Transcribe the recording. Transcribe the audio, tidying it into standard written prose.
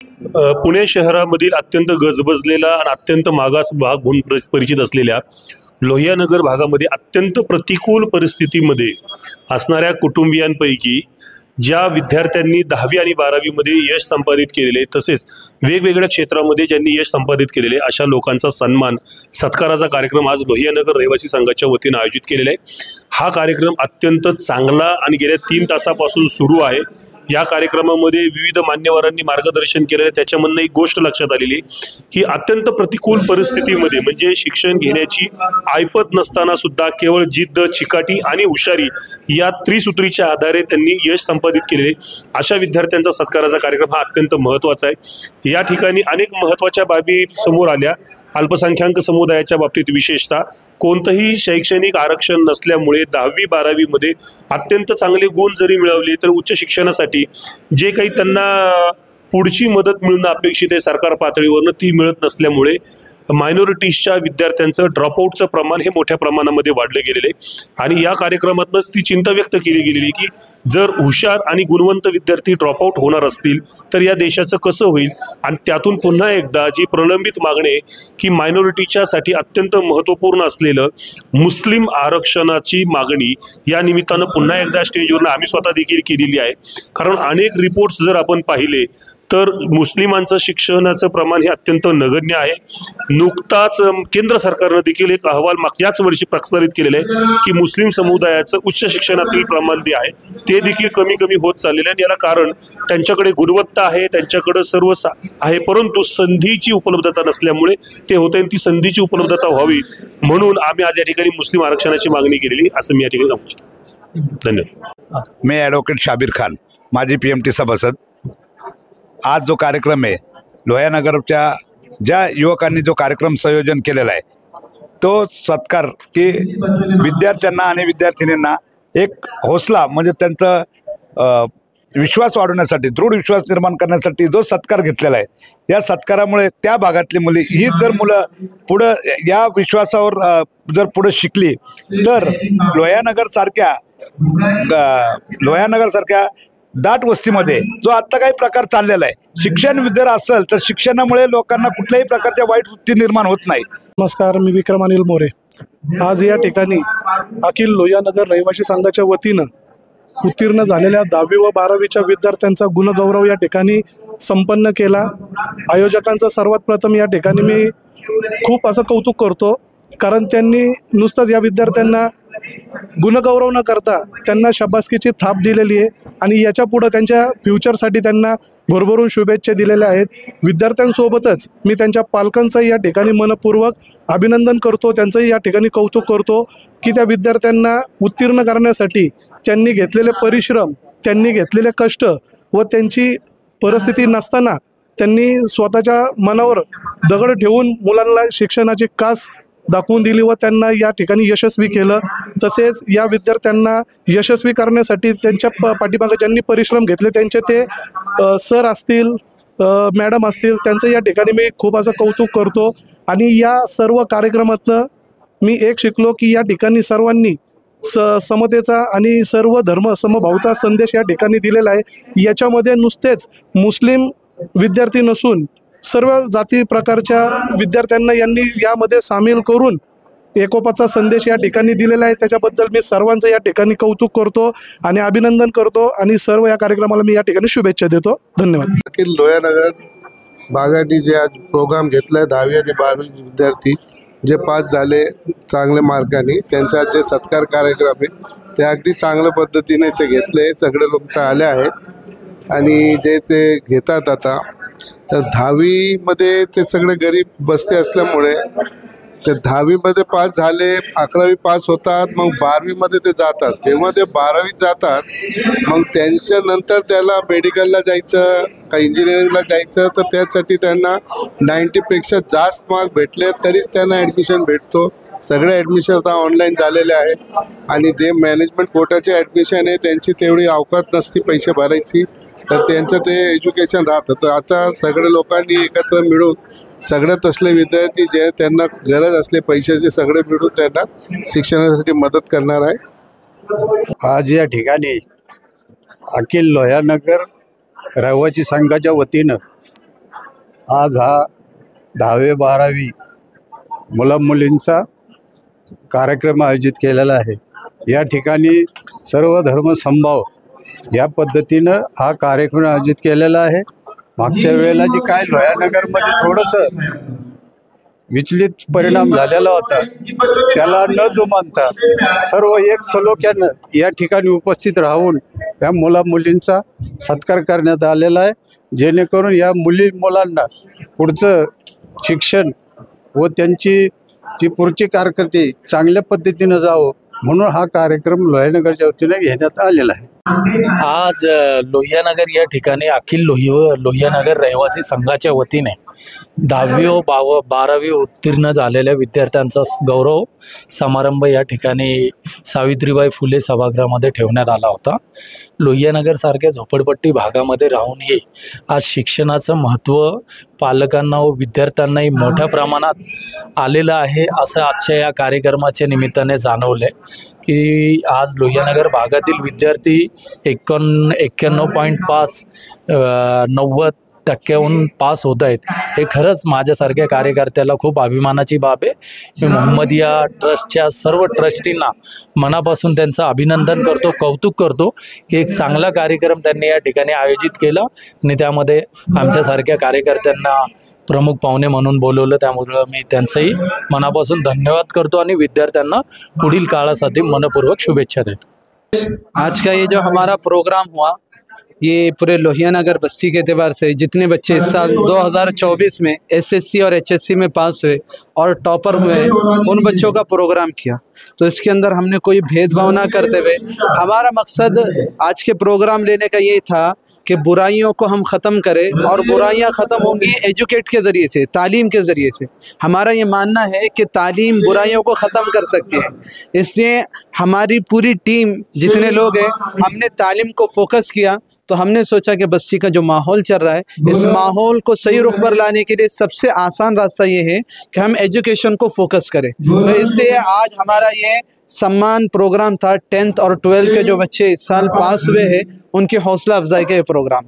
पुणे शहरामधील अत्यंत गजबजलेला आणि अत्यंत मागास भाग म्हणून परिचित असलेल्या लोहियानगर भागामध्ये अत्यंत प्रतिकूल परिस्थितीमध्ये असणाऱ्या कुटुंबियांपैकी ज्या विद्यार्थ्यांनी 10वी आणि 12वी मध्ये यश संपादित केलेले, तसेच वेगवेगळ्या क्षेत्रामध्ये ज्यांनी यश संपादित केलेले अशा लोकांचा सन्मान सत्काराचा कार्यक्रम आज लोहियानगर रहिवासी संघाच्या वतीने आयोजित केलेला आहे। हा कार्यक्रम अत्यंत चांगला आणि गेल्या 3 तासापासून सुरू आहे। या कार्यक्रमामध्ये विविध मान्यवरांनी मार्गदर्शन केलेले, त्याच्यामधून एक गोष्ट लक्षात आलेली की अत्यंत प्रतिकूल परिस्थितीमध्ये म्हणजे शिक्षण घेण्याची ऐपत नसताना सुद्धा केवळ जिद्द, चिकाटी आणि हुशारी या त्रिसूत्रीच्या आधारे त्यांनी यश संपादित केलेले अशा विद्यार्थ्यांचा सत्काराचा कार्यक्रम हा अत्यंत महत्त्वाचा आहे। या ठिकाणी अनेक महत्त्वाच्या बाबी समोर आल्या। अल्पसंख्याक समुदायाच्या बाबतीत विशेषतः कोणतेही शैक्षणिक आरक्षण नसल्यामुळे 10वी 12वी मध्ये अत्यंत चांगले गुण जरी मिळवले तर उच्च शिक्षणासाठी जे काही त्यांना पुढची मदत मिळणं अपेक्षित आहे सरकार पातळीवरनं ती मिळत नसल्यामुळे मायनॉरिटीजच्या विद्यार्थ्यांचं ड्रॉपआउटचं प्रमाण हे मोठ्या प्रमाणामध्ये वाढले गेलेले आणि या कार्यक्रमातूनच ती चिंता व्यक्त केली गेलेली की जर हुशार आणि गुणवंत विद्यार्थी ड्रॉपआउट होणार असतील तर या देशाचं कसं होईल। आणि त्यातून पुन्हा एकदा जी प्रलंबित मागणी की मायनॉरिटीच्यासाठी अत्यंत महत्त्वपूर्ण असलेलं मुस्लिम आरक्षणाची मागणी या निमित्तानं पुन्हा एकदा स्टेजवरून आम्ही स्वतः देखील केलेली आहे। कारण अनेक रिपोर्ट्स जर आपण पाहिले तर मुस्लिमांचं शिक्षणाचं प्रमाण हे अत्यंत नगण्य आहे। नुकताच केंद्र सरकारने देखील एक अहवाल याच वर्षी प्रसारित केलेला आहे की मुस्लिम समुदायाचं उच्च शिक्षणातील प्रमाण जे आहे ते देखील कमी कमी होत चाललेलं आहे। याला कारण त्यांच्याकडे गुणवत्ता आहे, त्यांच्याकडे सर्व आहे, परंतु संधीची उपलब्धता नसल्यामुळे ते होते। ती संधीची उपलब्धता व्हावी म्हणून आम्ही आज या ठिकाणी मुस्लिम आरक्षणाची मागणी केलेली असं मी या ठिकाणी सांगू इच्छितो। धन्यवाद। मैं ॲडव्होकेट शाबीर खान, माजी PMT सभासद। आज जो कार्यक्रम आहे लोहियानगरच्या ज्या युवकांनी जो कार्यक्रम संयोजन केलेला आहे तो सत्कार की विद्यार्थ्यांना आणि विद्यार्थिनींना एक हौसला म्हणजे त्यांचा विश्वास वाढवण्यासाठी, दृढ विश्वास निर्माण करण्यासाठी जो सत्कार घेतलेला आहे या सत्कारामुळे त्या भागातली मुले ही जर मुलं पुढं या विश्वासावर जर पुढे शिकली तर लोहियानगर सारख्या दाट वस्तीमध्ये जो आता काही प्रकार चाललेला आहे, शिक्षण जर असेल तर शिक्षणामुळे लोकांना कुठल्याही प्रकारच्या वाईट वृत्ती निर्माण होत नाही। नमस्कार, मी विक्रम अनिल मोरे। आज या ठिकाणी अखिल लोहियानगर रहिवासी संघाच्या वतीनं उत्तीर्ण झालेल्या 10वी व 12वीच्या विद्यार्थ्यांचा गुणगौरव या ठिकाणी संपन्न केला। आयोजकांचं सर्वात प्रथम या ठिकाणी मी खूप असं कौतुक करतो, कारण त्यांनी नुसतंच या विद्यार्थ्यांना गुणगौरव न करता त्यांना शाबासकीची थाप दिलेली आहे आणि याच्या पुढे त्यांच्या फ्युचरसाठी त्यांना भरभरून शुभेच्छा दिलेल्या आहेत। विद्यार्थ्यांसोबतच मी त्यांच्या पालकांचंही या ठिकाणी मनपूर्वक अभिनंदन करतो, त्यांचंही या ठिकाणी कौतुक करतो की त्या विद्यार्थ्यांना उत्तीर्ण करण्यासाठी त्यांनी घेतलेले परिश्रम, त्यांनी घेतलेले कष्ट व त्यांची परिस्थिती नसताना त्यांनी स्वतःच्या मनावर दगड ठेवून मुलांना शिक्षणाची कास दाखवून दिली व त्यांना या ठिकाणी यशस्वी केलं। तसेच या विद्यार्थ्यांना यशस्वी करण्यासाठी त्यांच्या पाठीमागे ज्यांनी परिश्रम घेतले त्यांचे ते सर असतील, मॅडम असतील, त्यांचं या ठिकाणी मी खूप असं कौतुक करतो। आणि या सर्व कार्यक्रमातनं मी एक शिकलो की या ठिकाणी सर्वांनी समतेचा आणि सर्व धर्म समभावचा संदेश या ठिकाणी दिलेला आहे। याच्यामध्ये नुसतेच मुस्लिम विद्यार्थी नसून सर्व जाती प्रकारच्या विद्यार्थ्यांना यांनी यामध्ये सामील करून एकोपाचा संदेश या ठिकाणी दिलेला आहे। त्याच्याबद्दल मी सर्वांचं या ठिकाणी कौतुक करतो आणि अभिनंदन करतो आणि सर्व या कार्यक्रमाला मी या ठिकाणी शुभेच्छा देतो। धन्यवाद। लोहियानगर भागाने जे आज प्रोग्राम घेतलाय 10वी आणि 12वी विद्यार्थी जे पास झाले चांगल्या मार्काने त्यांचा जे सत्कार कार्यक्रम आहे ते अगदी चांगल्या पद्धतीने ते घेतले। सगळे लोक तर आले आहेत आणि जे ते घेतात आता तर 10वी मध्ये ते सगळे गरीब बस्ती असल्यामुळे ते 10वी मध्ये पास झाले, 11वी पास होतात, मग 12वी मध्ये ते जातात। जेव्हा ते 12वीत जातात मग त्यांच्या नंतर त्याला मेडिकलला जायचं का इंजिनिअरिंगला जायचं तर त्यासाठी त्यांना 90 पेक्षा जास्त मार्क भेटले तरीच त्यांना ॲडमिशन भेटतो। सगळे ॲडमिशन आता ऑनलाईन झालेले आहेत आणि जे मॅनेजमेंट कोटाचे ॲडमिशन आहे त्यांची तेवढी अवकात नसती पैसे भरायची तर त्यांचं ते एज्युकेशन राहतं। तर आता सगळे लोकांनी एकत्र मिळून सगळ्यात असले विद्यार्थी जे त्यांना गरज असले पैशाचे सगळे मिळून त्यांना शिक्षणासाठी मदत करणार आहे। आज या ठिकाणी अखिल लोहियानगर रहिवासी संघाच्या वतीनं आज हा 10वी-12वी मुला-मुलींचा कार्यक्रम आयोजित केलेला आहे। या ठिकाणी सर्व धर्म समभाव या पद्धतीनं हा कार्यक्रम आयोजित केलेला आहे। मागच्या वेळेला जी काय लोहानगरमध्ये थोडंसं विचलित परिणाम झालेला होता, त्याला न जुमानता सर्व एक सलोख्यानं या ठिकाणी उपस्थित राहून या मुला-मुलींचा सत्कार करण्यात आलेला आहे, जेणेकरून या मुलांना पुढचं शिक्षण व त्यांची जी पुढची कारकिर्दी चांगल्या पद्धतीनं जावं म्हणून हा कार्यक्रम लोहानगरच्या वतीने घेण्यात आलेला आहे। आज लोहियानगर या ठिकाणी अखिल लोहियानगर रहिवासी संघाच्या वतीने 10वी व 12वी उत्तीर्ण झालेल्या विद्यार्थ्यांचा गौरव समारंभ या ठिकाणी सावित्रीबाई फुले सभागृहामध्ये ठेवण्यात आला होता। लोहियानगर सारख्या झोपडपट्टी भागामध्ये राहूनही आज शिक्षणाचं महत्त्व पालकांना व विद्यार्थ्यांनाही मोठ्या प्रमाणात आलेलं आहे, असं आजच्या या कार्यक्रमाच्या निमित्ताने जाणवलं की आज लोहियानगर भागातील विद्यार्थी 91.5-90% पास होत आहेत। हे खरंच माझ्यासारख्या कार्यकर्त्याला खूप अभिमानाची बाब आहे। मी मोहम्मदिया ट्रस्टच्या सर्व ट्रस्टींना मनापासून त्यांचं अभिनंदन करतो, कौतुक करतो की एक चांगला कार्यक्रम त्यांनी या ठिकाणी आयोजित केला आणि त्यामध्ये आमच्यासारख्या कार्यकर्त्यांना प्रमुख पाहुणे म्हणून बोलवलं। त्यामुळे मी त्यांचंही मनापासून धन्यवाद करतो आणि विद्यार्थ्यांना पुढील काळासाठी मनपूर्वक शुभेच्छा देतो। आज का ये जो हमारा प्रोग्राम हुआ, ये पूरे लोहियानगर बस्ती के एतबार से जितने बच्चे इस साल 2024 में एसएससी और एचएससी में पास हुए और टॉपर हुए, उन बच्चों का प्रोग्राम किया। तो इसके अंदर हमने कोई भेदभाव ना करते हुए, हमारा मकसद आज के प्रोग्राम लेने का ये था कि बुराइयों को हम ख़त्म करें, और बुराइयां ख़त्म होंगी एजुकेट के ज़रिए से, तालीम के ज़रिए से। हमारा ये मानना है कि तालीम बुराइयों को ख़त्म कर सकती है। इसलिए हमारी पूरी टीम जितने लोग हैं, हमने तालीम को फोकस किया। तो हमने सोचा कि बस्ती का जो माहौल चल रहा है, इस माहौल को सही रुख पर लाने के लिए सबसे आसान रास्ता ये है कि हम एजुकेशन को फोकस करें। तो इसलिए आज हमारा ये सम्मान प्रोग्राम था। 10th और 12th के जो बच्चे इस साल पास हुए हैं, उनकी हौसला अफजाई का ये प्रोग्राम।